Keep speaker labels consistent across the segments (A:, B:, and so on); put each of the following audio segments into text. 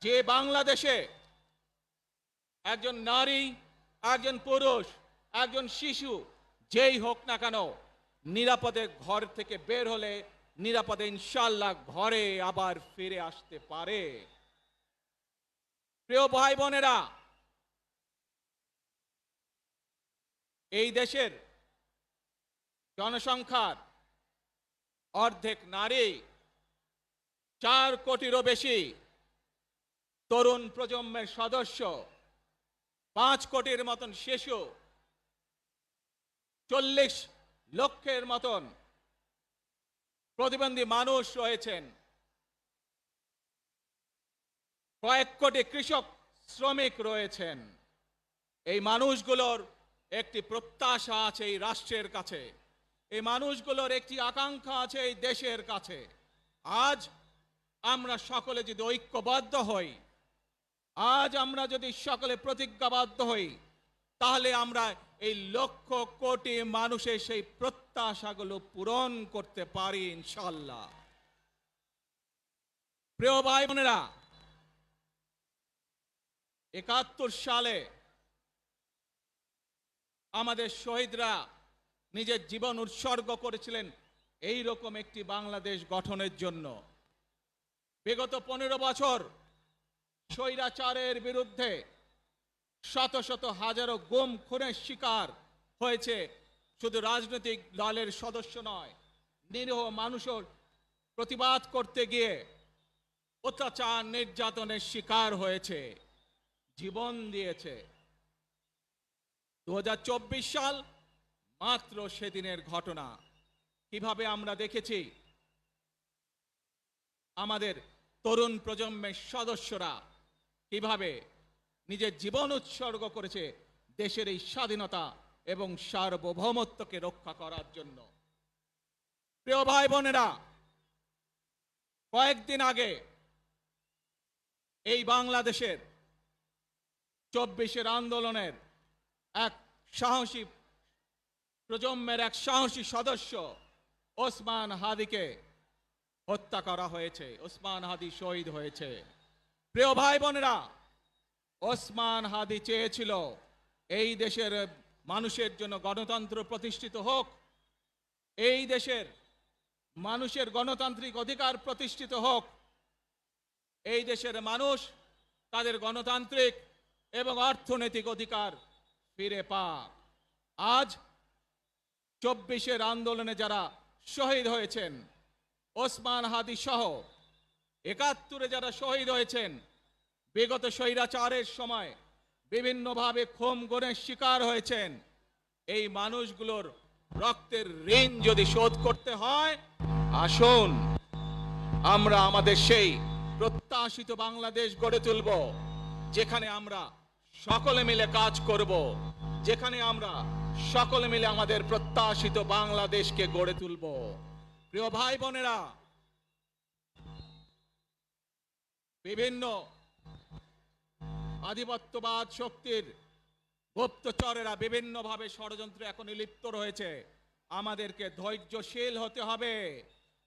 A: যে বাংলাদেশে একজন নারী, একজন পুরুষ, একজন শিশু যেই হোক না কেন নিরাপদে ঘর থেকে বের হলে নিরাপদে ইনশাআল্লাহ ঘরে আবার ফিরে আসতে পারে। প্রিয় ভাই বোনেরা, এই দেশের জনসংখ্যার অর্ধেক নারী, 4 কোটিরও বেশি তরুণ প্রজন্মের সদস্য, 5 কোটির মতন শিশু, 40 লক্ষের মতন প্রতিবন্ধী মানুষ রয়েছেন, কয়েক কোটি কৃষক শ্রমিক রয়েছেন। এই মানুষগুলোর একটি প্রত্যাশা আছে এই রাষ্ট্রের কাছে, এই মানুষগুলোর একটি আকাঙ্ক্ষা আছে এই দেশের কাছে। আজ আমরা সকলে যদি ঐক্যবদ্ধ হই, আজ আমরা যদি সকলে প্রতিজ্ঞাবদ্ধ হই, তাহলে আমরা এই লক্ষ কোটি মানুষের সেই প্রত্যাশাগুলো পূরণ করতে পারি ইনশাআল্লাহ। প্রিয় ভাই বোনেরা, 71 সালে আমাদের শহীদরা নিজের জীবন উৎসর্গ করেছিলেন এই রকম একটি বাংলাদেশ গঠনের জন্য। বিগত 15 বছর স্বৈরাচারের বিরুদ্ধে শত শত হাজারো গুম খুনের শিকার হয়েছে শুধু রাজনৈতিক দলের সদস্য নয়, নিরীহ মানুষের প্রতিবাদ করতে গিয়ে অত্যাচার নির্যাতনের শিকার হয়েছে, জীবন দিয়েছে। 2024 সাল মাত্র সেদিনের ঘটনা। কিভাবে আমরা দেখেছি আমাদের তরুণ প্রজন্মের সদস্যরা কিভাবে নিজের জীবন উৎসর্গ করেছে দেশের এই স্বাধীনতা এবং সার্বভৌমত্বকে রক্ষা করার জন্য। প্রিয় ভাই বোনেরা, কয়েকদিন আগে এই বাংলাদেশের 24-এর আন্দোলনের এক সাহসী প্রজন্মের এক সাহসী সদস্য ওসমান হাদিকে হত্যা করা হয়েছে, ওসমান হাদি শহীদ হয়েছে। প্রিয় ভাই বোনেরা, ওসমান হাদি চেয়েছিল এই দেশের মানুষের জন্য গণতন্ত্র প্রতিষ্ঠিত হোক, এই দেশের মানুষের গণতান্ত্রিক অধিকার প্রতিষ্ঠিত হোক, এই দেশের মানুষ তাদের গণতান্ত্রিক এবং অর্থনৈতিক অধিকার ফিরে পাক। আজ 24-এর আন্দোলনে যারা শহীদ হয়েছেন, ওসমান হাদি সহ 71-এ যারা শহীদ হয়েছেন, বিগত স্বৈরাচারের সময় বিভিন্নভাবে খুন গুমের শিকার হয়েছেন, এই মানুষগুলোর রক্তের ঋণ যদি শোধ করতে হয়, আসুন আমরা আমাদের সেই প্রত্যাশিত বাংলাদেশ গড়ে তুলব, যেখানে আমরা সকলে মিলে কাজ করব, যেখানে আমরা সকলে মিলে আমাদের প্রত্যাশিত বাংলাদেশকে গড়ে তুলব। প্রিয় ভাই বোনেরা, বিভিন্ন আধিপত্যবাদ শক্তির গুপ্তচরেরা বিভিন্নভাবে ষড়যন্ত্রে এখন লিপ্ত রয়েছে। আমাদেরকে ধৈর্যশীল হতে হবে,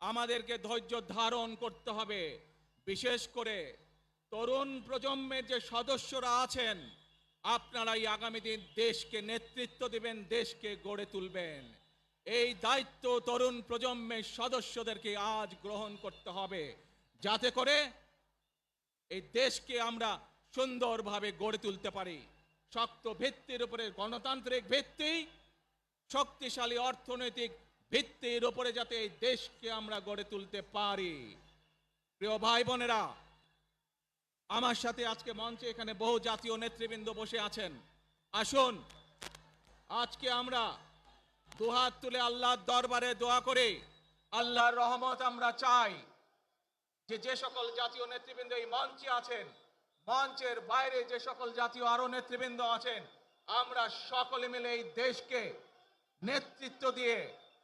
A: আমাদেরকে ধৈর্য ধারণ করতে হবে। বিশেষ করে তরুণ প্রজন্মের যে সদস্যরা আছেন, আপনারাই আগামী দিন দেশকে নেতৃত্ব দিবেন, দেশকে গড়ে তুলবেন। এই দায়িত্ব তরুণ প্রজন্মের সদস্যদেরকে আজ গ্রহণ করতে হবে, যাতে করে এই দেশকে আমরা সুন্দরভাবে গড়ে তুলতে পারি। শক্ত ভিত্তির উপরে, গণতান্ত্রিক ভিত্তি, শক্তিশালী অর্থনৈতিক ভিত্তির উপরে যাতে এই দেশকে আমরা গড়ে তুলতে পারি। প্রিয় ভাই বোনেরা, আমার সাথে আজকে মঞ্চে এখানে বহু জাতীয় নেতৃবৃন্দ বসে আছেন। আসুন আজকে আমরা দুহাত তুলে আল্লাহর দরবারে দোয়া করে আল্লাহর রহমত আমরা চাই। যে সকল জাতীয় নেতৃবৃন্দ এই মঞ্চে আছেন, মঞ্চের বাইরে যে সকল জাতীয় আরো নেতৃবৃন্দ আছেন, আমরা সকলে মিলে এই দেশকে নেতৃত্ব দিয়ে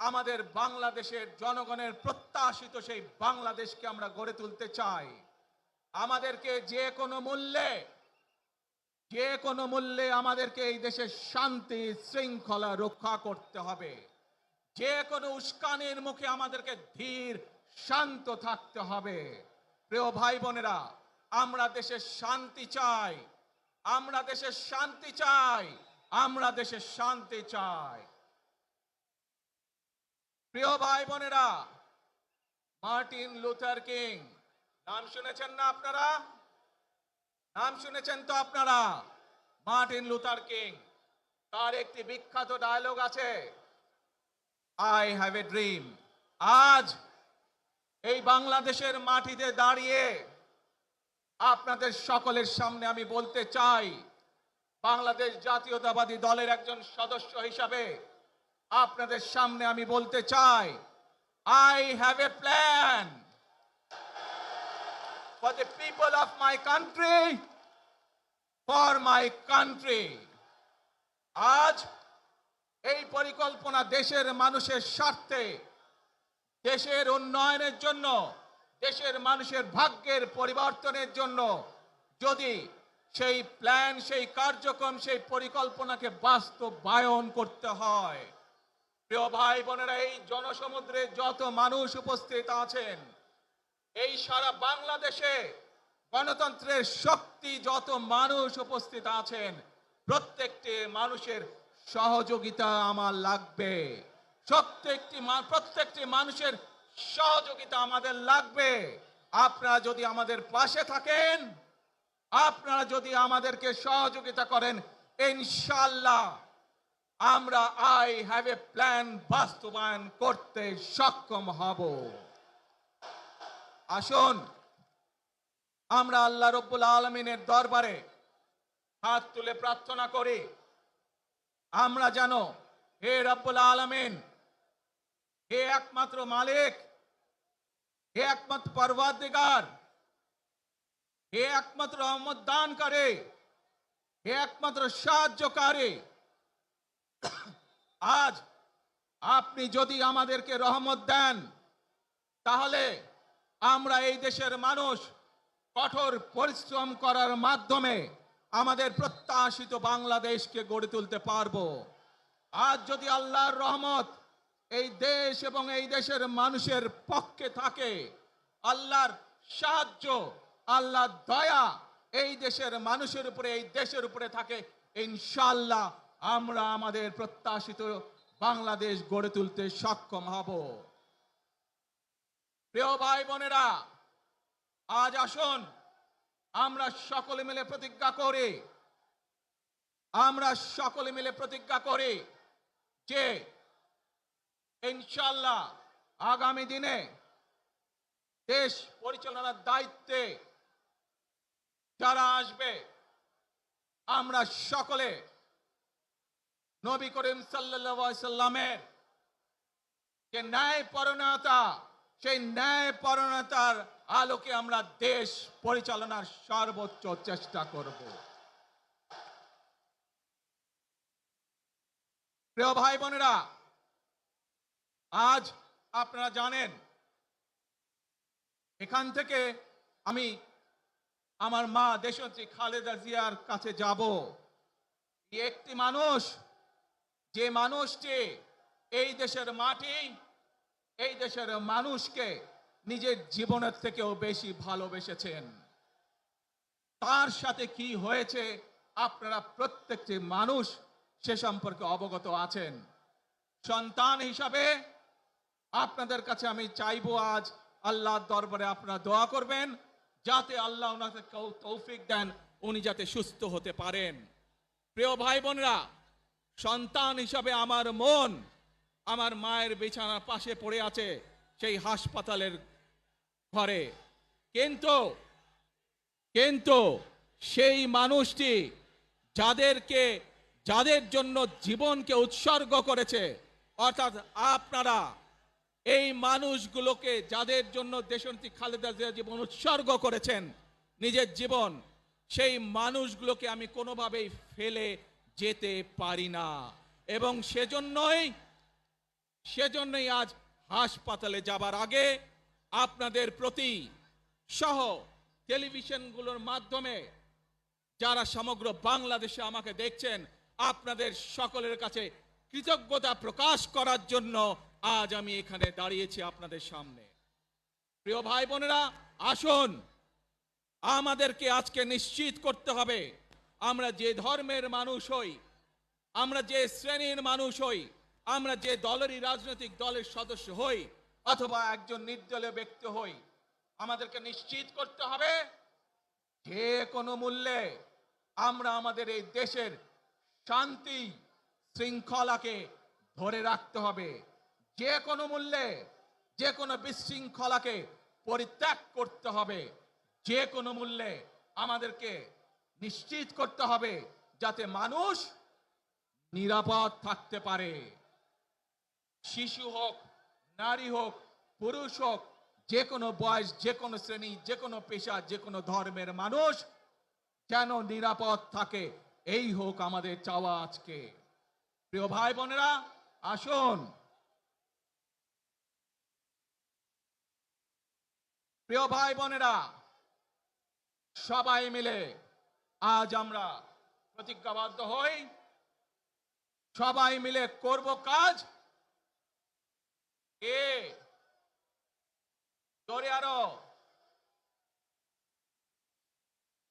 A: আমাদের বাংলাদেশের জনগণের প্রত্যাশিত সেই বাংলাদেশকে আমরা গড়ে তুলতে চাই। আমাদেরকে যে কোনো মূল্যে আমাদেরকে এই দেশের শান্তি শৃঙ্খলা রক্ষা করতে হবে। যে কোনো উস্কানির মুখে আমাদেরকে ধীর শান্ত থাকতে হবে। প্রিয় ভাই বোনেরা, আমরা দেশে শান্তি চাই, আমরা দেশে শান্তি চাই, আমরা দেশে শান্তি চাই। প্রিয় ভাই বোনেরা, মার্টিন লুথার কিং নাম শুনেছেন না আপনারা? নাম শুনেছেন তো আপনারা? মার্টিন লুথার কিং, তার একটি বিখ্যাত ডায়লগ আছে, আই হ্যাভ এ ড্রিম। আজ এই বাংলাদেশের মাটিতে দাঁড়িয়ে আপনাদের সকলের সামনে আমি বলতে চাই, বাংলাদেশ জাতীয়তাবাদী দলের একজন সদস্য হিসাবে আপনাদের সামনে আমি বলতে চাই, I have a plan for the people of my country, for my country. আজ এই পরিকল্পনা দেশের মানুষের স্বার্থে, দেশের উন্নয়নের জন্য, দেশের মানুষের ভাগ্যের পরিবর্তনের জন্য যদি সেই প্ল্যান, সেই কার্যক্রম, সেই পরিকল্পনাকে বাস্তবায়ন করতে হয়, প্রিয় ভাই বোনেরা, এই জনসমুদ্রে যত মানুষ উপস্থিত আছেন, এই সারা বাংলাদেশে গণতন্ত্রের শক্তি যত মানুষ উপস্থিত আছেন, প্রত্যেকটি মানুষের সহযোগিতা আমার লাগবে। প্রত্যেকটি মানুষের সহযোগিতা আমাদের লাগবে। আপনারা যদি আমাদের পাশে থাকেন, আপনারা যদি আমাদেরকে সহযোগিতা করেন, ইনশাআল্লাহ আমরা আই হ্যাভ এ প্ল্যান বাস্তবায়ন করতে সক্ষম হব। আসুন আমরা আল্লাহ রব্বুল আলামিনের দরবারে হাত তুলে প্রার্থনা করি, আমরা যেন, হে রব্বুল আলামিন, হে একমাত্র মালিক, হে একমাত্র পরওয়ারদিগার, হে একমাত্র রহমত দানকারী, হে একমাত্র সাহায্যকারী, আজ আপনি যদি আমাদেরকে রহমত দেন, তাহলে আমরা এই দেশের মানুষ কঠোর পরিশ্রম করার মাধ্যমে আমাদের প্রত্যাশিত বাংলাদেশকে গড়ে তুলতে পারবো। আজ যদি আল্লাহর রহমত এই দেশ এবং এই দেশের মানুষের পক্ষে থাকে, আল্লাহর সাহায্য, আল্লাহর দয়া এই দেশের মানুষের উপরে, এই দেশের উপরে থাকে, ইনশাআল্লাহ আমরা আমাদের প্রত্যাশিত বাংলাদেশ গড়ে তুলতে সক্ষম হব। প্রিয় ভাই বোনেরা, আজ আসুন আমরা সকলে মিলে প্রতিজ্ঞা করি, আমরা সকলে মিলে প্রতিজ্ঞা করি যে ইনশাআল্লাহ আগামী দিনে দেশ পরিচালনার দায়িত্বে যারা আসবে, আমরা সকলে নবী করিম সাল্লাল্লাহু আলাইহি সাল্লামের যে ন্যায়পরায়ণতা, সেই ন্যায়পরায়ণতার আলোকে আমরা দেশ পরিচালনার সর্বোচ্চ চেষ্টা করব। প্রিয় ভাই বোনেরা, আজ আপনারা জানেন, এখান থেকে আমি আমার মা দেশনেত্রী খালেদা জিয়ার কাছে যাব। একটি মানুষ, যে মানুষটি এই দেশের মাটি, এই দেশের মানুষকে নিজের জীবনের থেকেও বেশি ভালোবেসেছেন, তার সাথে কি হয়েছে আপনারা প্রত্যেকটি মানুষ সে সম্পর্কে অবগত আছেন। সন্তান হিসাবে আপনাদের কাছে আমি চাইবো, আজ আল্লাহর দরবারে আপনারা দোয়া করবেন, যাতে আল্লাহ ওনাকে তৌফিক দেন, উনি যাতে সুস্থ হতে পারেন। প্রিয় ভাই বোনেরা, সন্তান হিসাবে আমার মন আমার মায়ের বিছানার পাশে পড়ে আছে সেই হাসপাতালের ঘরে, কিন্তু সেই মানুষটি যাদের জন্য জীবনকে উৎসর্গ করেছে, অর্থাৎ আপনারা এই মানুষগুলোকে, যাদের জন্য দেশনেত্রী খালেদা জিয়া জীবন উৎসর্গ করেছেন, নিজের জীবন, সেই মানুষগুলোকে আমি কোনোভাবেই ফেলে যেতে পারি না। এবং সেজন্যই আজ হাসপাতালে যাবার আগে আপনাদের প্রতি সহ টেলিভিশনগুলোর মাধ্যমে যারা সমগ্র বাংলাদেশে আমাকে দেখছেন, আপনাদের সকলের কাছে কৃতজ্ঞতা প্রকাশ করার জন্য আজ আমি এখানে দাঁড়িয়েছি আপনাদের সামনে। প্রিয় ভাই বোনেরা, আসুন আমাদেরকে আজকে নিশ্চিত করতে হবে আমরা যে ধর্মের মানুষ হই, আমরা যে শ্রেণীর মানুষ হই, আমরা যে দলেরই রাজনৈতিক দলের সদস্য হই অথবা একজন নির্দলীয় ব্যক্তি হই, আমাদেরকে নিশ্চিত করতে হবে যে কোনো মূল্যে আমরা আমাদের এই দেশের শান্তি শৃঙ্খলাকে ধরে রাখতে হবে। যে কোনো মূল্যে যে কোনো বিশৃঙ্খলাকে পরিত্যাগ করতে হবে। যে কোনো মূল্যে আমাদেরকে নিশ্চিত করতে হবে যাতে মানুষ নিরাপদ থাকতে পারে। শিশু হোক, নারী হোক, পুরুষ হোক, যে কোনো বয়স, যে কোনো শ্রেণী, যে কোনো পেশা, যে কোনো ধর্মের মানুষ যেন নিরাপদ থাকে, এই হোক আমাদের চাওয়া আজকে। প্রিয় ভাই বোনেরা, আসুন, প্রিয় ভাই বোনেরা, সবাই মিলে আজ আমরা প্রতিজ্ঞাবদ্ধ হই, সবাই মিলে করব কাজ। এ জোরে আরো,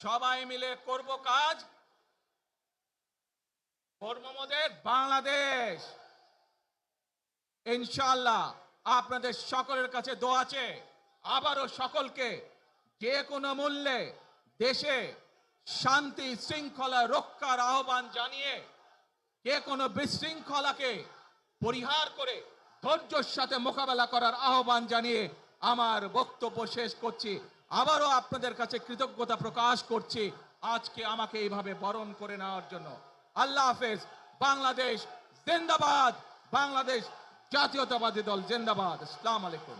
A: সবাই মিলে করব কাজ, কর্মমোদের বাংলাদেশ। ইনশাআল্লাহ আপনাদের সকলের কাছে দোয়া আছে, আবারও সকলকে যে কোনো মূল্যে দেশে শান্তি শৃঙ্খলা রক্ষার আহ্বান জানিয়ে যে কোনো বিশৃঙ্খলাকে পরিহার করে ধৈর্যের সাথে মোকাবেলা করার আহ্বান জানিয়ে আমার বক্তব্য শেষ করছি। আবারও আপনাদের কাছে কৃতজ্ঞতা প্রকাশ করছি আজকে আমাকে এইভাবে বরণ করে নেওয়ার জন্য। আল্লাহ হাফেজ। বাংলাদেশ জিন্দাবাদ, বাংলাদেশ জাতীয়তাবাদী দল জিন্দাবাদ। আসসালামু আলাইকুম।